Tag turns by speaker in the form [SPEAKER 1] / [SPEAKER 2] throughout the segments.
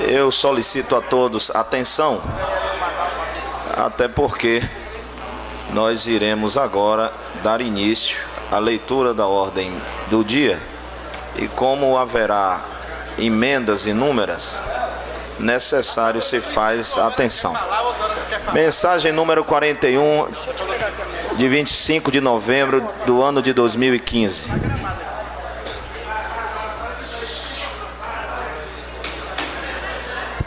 [SPEAKER 1] Eu solicito a todos atenção, até porque nós iremos agora dar início à leitura da ordem do dia e como haverá emendas inúmeras, necessário se faz atenção. Mensagem número 41, de 25 de novembro do ano de 2015.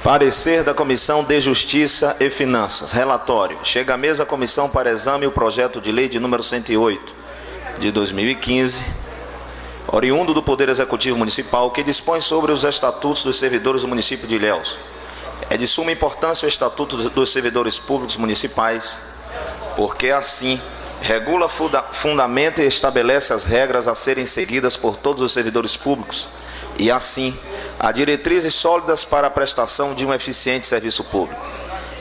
[SPEAKER 1] Parecer da Comissão de Justiça e Finanças. Relatório. Chega à mesa a comissão para exame o projeto de lei de número 108 de 2015, oriundo do Poder Executivo Municipal, que dispõe sobre os estatutos dos servidores do município de Ilhéus. É de suma importância o Estatuto dos Servidores Públicos Municipais, porque assim regula, fundamenta e estabelece as regras a serem seguidas por todos os servidores públicos e assim há diretrizes sólidas para a prestação de um eficiente serviço público.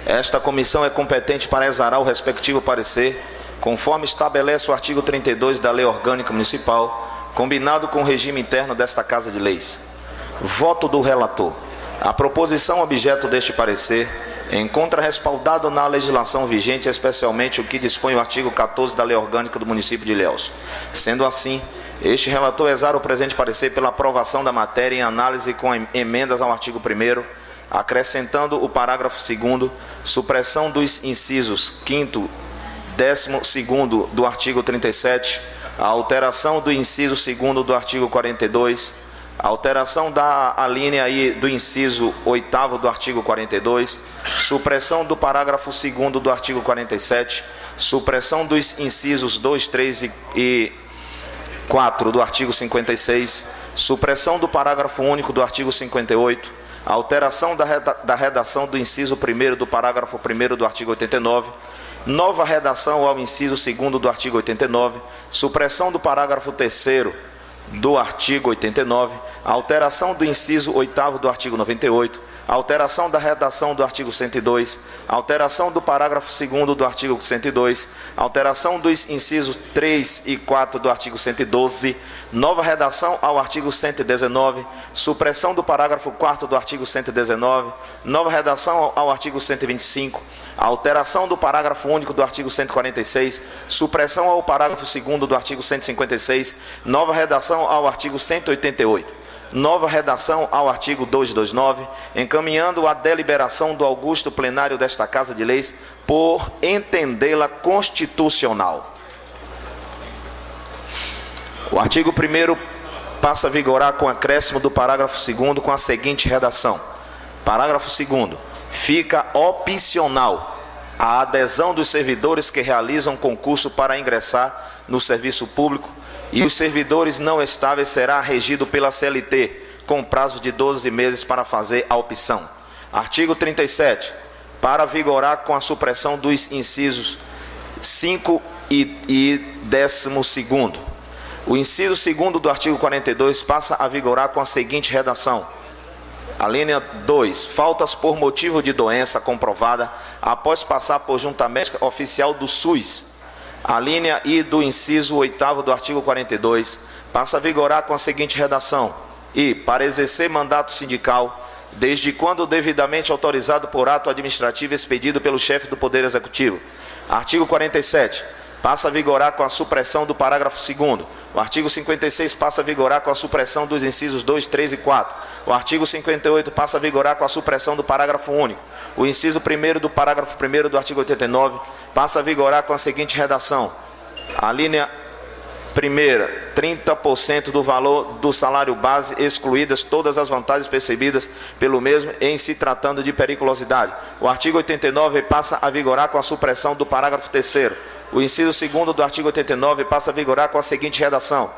[SPEAKER 1] Esta comissão é competente para exarar o respectivo parecer, conforme estabelece o artigo 32 da Lei Orgânica Municipal, combinado com o regime interno desta Casa de Leis. Voto do relator. A proposição objeto deste parecer encontra respaldado na legislação vigente, especialmente o que dispõe o artigo 14 da Lei Orgânica do município de Ilhéus. Sendo assim, este relator exara o presente parecer pela aprovação da matéria em análise com emendas ao artigo 1º, acrescentando o parágrafo 2º, supressão dos incisos 5º, 12º do artigo 37, a alteração do inciso 2º do artigo 42, a alteração da alínea I do inciso 8º do artigo 42, supressão do parágrafo 2º do artigo 47, supressão dos incisos 2, 3 e 4 do artigo 56, supressão do parágrafo único do artigo 58, alteração da redação do inciso 1º do parágrafo 1º do artigo 89, nova redação ao inciso 2º do artigo 89, supressão do parágrafo 3º do artigo 89, alteração do inciso 8º do artigo 98, alteração da redação do artigo 102, alteração do parágrafo 2º do artigo 102, alteração dos incisos 3 e 4 do artigo 112, nova redação ao artigo 119, supressão do parágrafo 4º do artigo 119, nova redação ao artigo 125, alteração do parágrafo único do artigo 146, supressão ao parágrafo 2º do artigo 156, nova redação ao artigo 188. Nova redação ao artigo 229, encaminhando a deliberação do augusto plenário desta Casa de Leis por entendê-la constitucional. O artigo 1º passa a vigorar com acréscimo do parágrafo 2º com a seguinte redação. Parágrafo 2º. Fica opcional a adesão dos servidores que realizam concurso para ingressar no serviço público e os servidores não estáveis será regido pela CLT, com prazo de 12 meses para fazer a opção. Artigo 37. Para vigorar com a supressão dos incisos 5 e 12º. O inciso 2º do artigo 42 passa a vigorar com a seguinte redação. A linha 2. Faltas por motivo de doença comprovada após passar por junta médica oficial do SUS. A linha I do inciso 8º do artigo 42 passa a vigorar com a seguinte redação. E, para exercer mandato sindical, desde quando devidamente autorizado por ato administrativo expedido pelo chefe do Poder Executivo. Artigo 47. Passa a vigorar com a supressão do parágrafo 2º. O artigo 56 passa a vigorar com a supressão dos incisos 2, 3 e 4. O artigo 58 passa a vigorar com a supressão do parágrafo único. O inciso 1º do parágrafo 1º do artigo 89 passa a vigorar com a seguinte redação. A linha 1ª, 30% do valor do salário base, excluídas todas as vantagens percebidas pelo mesmo em se tratando de periculosidade. O artigo 89 passa a vigorar com a supressão do parágrafo 3º. O inciso 2º do artigo 89 passa a vigorar com a seguinte redação.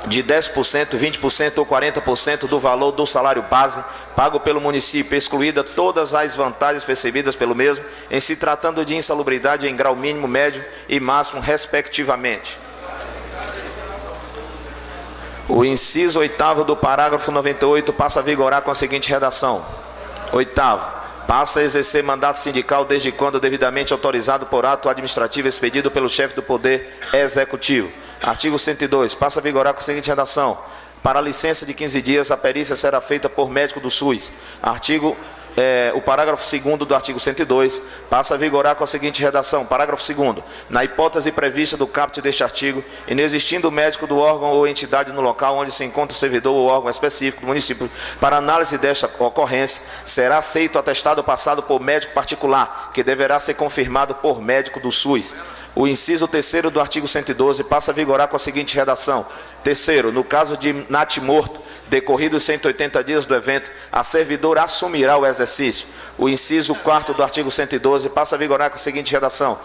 [SPEAKER 1] De 10%, 20% ou 40% do valor do salário base pago pelo município, excluída todas as vantagens percebidas pelo mesmo, em se tratando de insalubridade em grau mínimo, médio e máximo, respectivamente. O inciso 8º do parágrafo 98 passa a vigorar com a seguinte redação. 8º. Passa a exercer mandato sindical desde quando devidamente autorizado por ato administrativo expedido pelo chefe do Poder Executivo. Artigo 102. Passa a vigorar com a seguinte redação. Para a licença de 15 dias, a perícia será feita por médico do SUS. O parágrafo 2º do artigo 102 passa a vigorar com a seguinte redação. Parágrafo 2º. Na hipótese prevista do caput deste artigo, e não existindo médico do órgão ou entidade no local onde se encontra o servidor ou órgão específico do município para análise desta ocorrência, será aceito o atestado passado por médico particular, que deverá ser confirmado por médico do SUS. O inciso 3º do artigo 112 passa a vigorar com a seguinte redação. Terceiro, no caso de natimorto, decorridos 180 dias do evento, a servidora assumirá o exercício. O inciso 4º do artigo 112 passa a vigorar com a seguinte redação.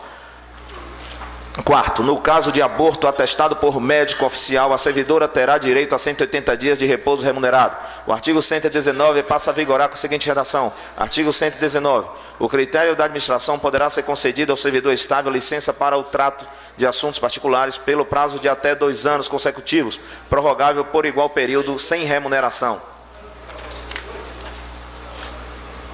[SPEAKER 1] Quarto, no caso de aborto atestado por médico oficial, a servidora terá direito a 180 dias de repouso remunerado. O artigo 119 passa a vigorar com a seguinte redação. Artigo 119. O critério da administração poderá ser concedido ao servidor estável licença para o trato de assuntos particulares pelo prazo de até 2 anos consecutivos, prorrogável por igual período, sem remuneração.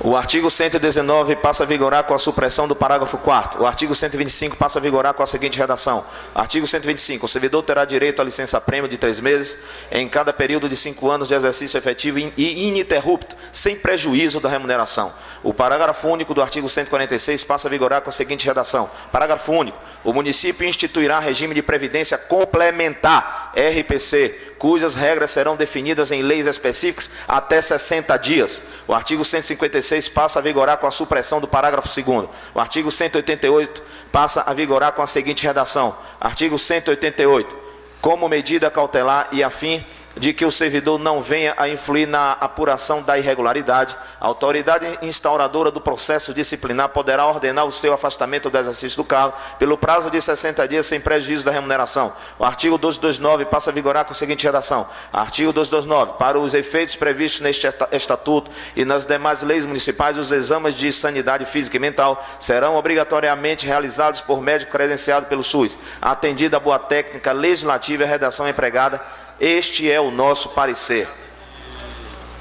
[SPEAKER 1] O artigo 119 passa a vigorar com a supressão do parágrafo 4º. O artigo 125 passa a vigorar com a seguinte redação. Artigo 125. O servidor terá direito à licença-prêmio de 3 meses em cada período de 5 anos de exercício efetivo e ininterrupto, sem prejuízo da remuneração. O parágrafo único do artigo 146 passa a vigorar com a seguinte redação. Parágrafo único. O município instituirá regime de previdência complementar, RPC, cujas regras serão definidas em leis específicas até 60 dias. O artigo 156 passa a vigorar com a supressão do parágrafo 2º. O artigo 188 passa a vigorar com a seguinte redação. Artigo 188. Como medida cautelar e a fim de que o servidor não venha a influir na apuração da irregularidade, a autoridade instauradora do processo disciplinar poderá ordenar o seu afastamento do exercício do cargo pelo prazo de 60 dias sem prejuízo da remuneração. O artigo 229 passa a vigorar com a seguinte redação. Artigo 229. Para os efeitos previstos neste estatuto e nas demais leis municipais, os exames de sanidade física e mental serão obrigatoriamente realizados por médico credenciado pelo SUS, atendida a boa técnica legislativa e a redação empregada. Este é o nosso parecer.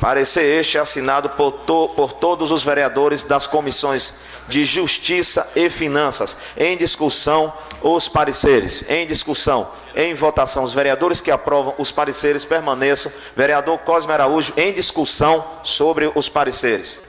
[SPEAKER 1] Parecer este assinado por todos os vereadores das comissões de Justiça e Finanças. Em discussão, os pareceres. Em discussão, em votação, os vereadores que aprovam os pareceres permaneçam. Vereador Cosme Araújo, em discussão sobre os pareceres.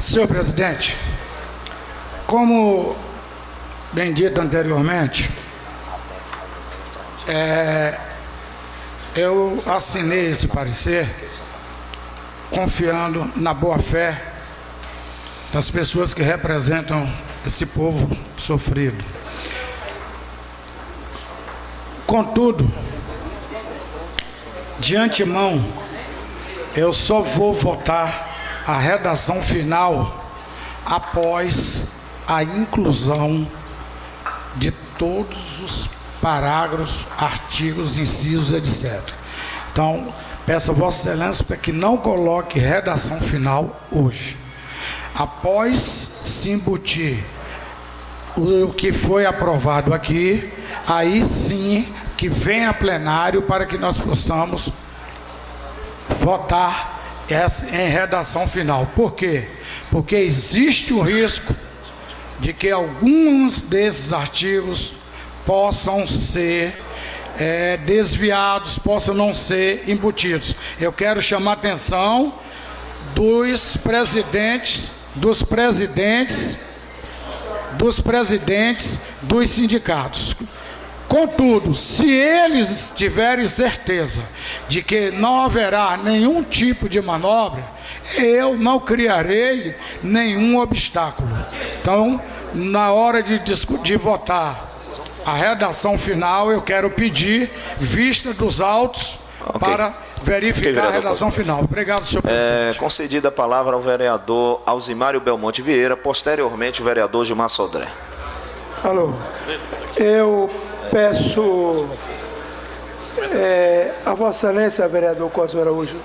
[SPEAKER 2] Senhor presidente, como bem dito anteriormente, eu assinei esse parecer confiando na boa-fé das pessoas que representam esse povo sofrido. Contudo, de antemão, eu só vou votar a redação final após a inclusão de todos os parágrafos, artigos, incisos, etc. Então, peço a Vossa Excelência para que não coloque redação final hoje. Após se embutir o que foi aprovado aqui, aí sim que vem a plenário para que nós possamos votar em redação final. Por quê? Porque existe o risco de que alguns desses artigos possam ser desviados, possam não ser embutidos. Eu quero chamar a atenção dos presidentes dos sindicatos. Contudo, se eles tiverem certeza de que não haverá nenhum tipo de manobra, eu não criarei nenhum obstáculo. Então, na hora de votar a redação final, eu quero pedir vista dos autos para verificar a redação final. Obrigado, senhor presidente.
[SPEAKER 1] Concedida a palavra ao vereador Alzimário Belmonte Vieira, posteriormente o vereador Gilmar Sodré.
[SPEAKER 3] Alô, eu peço a Vossa Excelência, vereador Cosme Araújo,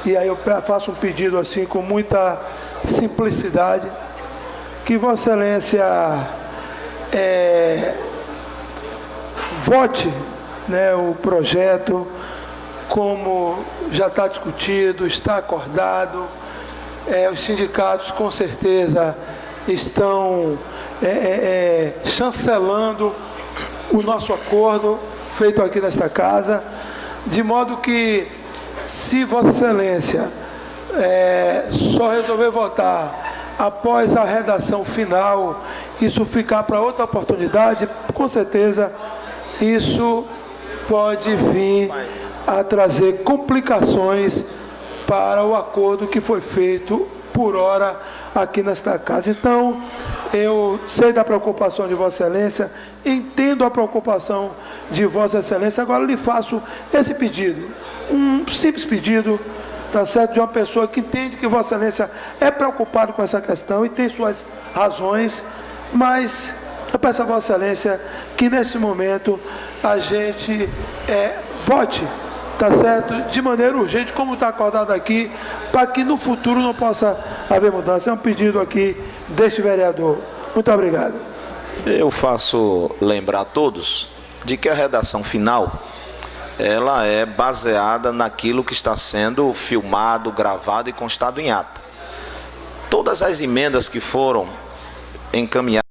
[SPEAKER 3] e aí eu faço um pedido assim com muita simplicidade, que Vossa Excelência vote, né, o projeto como já está discutido, está acordado, os sindicatos com certeza estão chancelando o nosso acordo feito aqui nesta casa, de modo que, se Vossa Excelência só resolver votar após a redação final, isso ficar para outra oportunidade, com certeza isso pode vir a trazer complicações para o acordo que foi feito por hora aqui nesta casa. Então, eu sei da preocupação de Vossa Excelência, entendo a preocupação de Vossa Excelência, agora lhe faço esse pedido, um simples pedido, tá certo, de uma pessoa que entende que Vossa Excelência é preocupado com essa questão e tem suas razões, mas eu peço a Vossa Excelência que nesse momento a gente vote, tá certo, de maneira urgente, como está acordado aqui, para que no futuro não possa haver mudança. É um pedido aqui deste vereador. Muito obrigado.
[SPEAKER 1] Eu faço lembrar a todos de que a redação final, ela é baseada naquilo que está sendo filmado, gravado e constado em ata. Todas as emendas que foram encaminhadas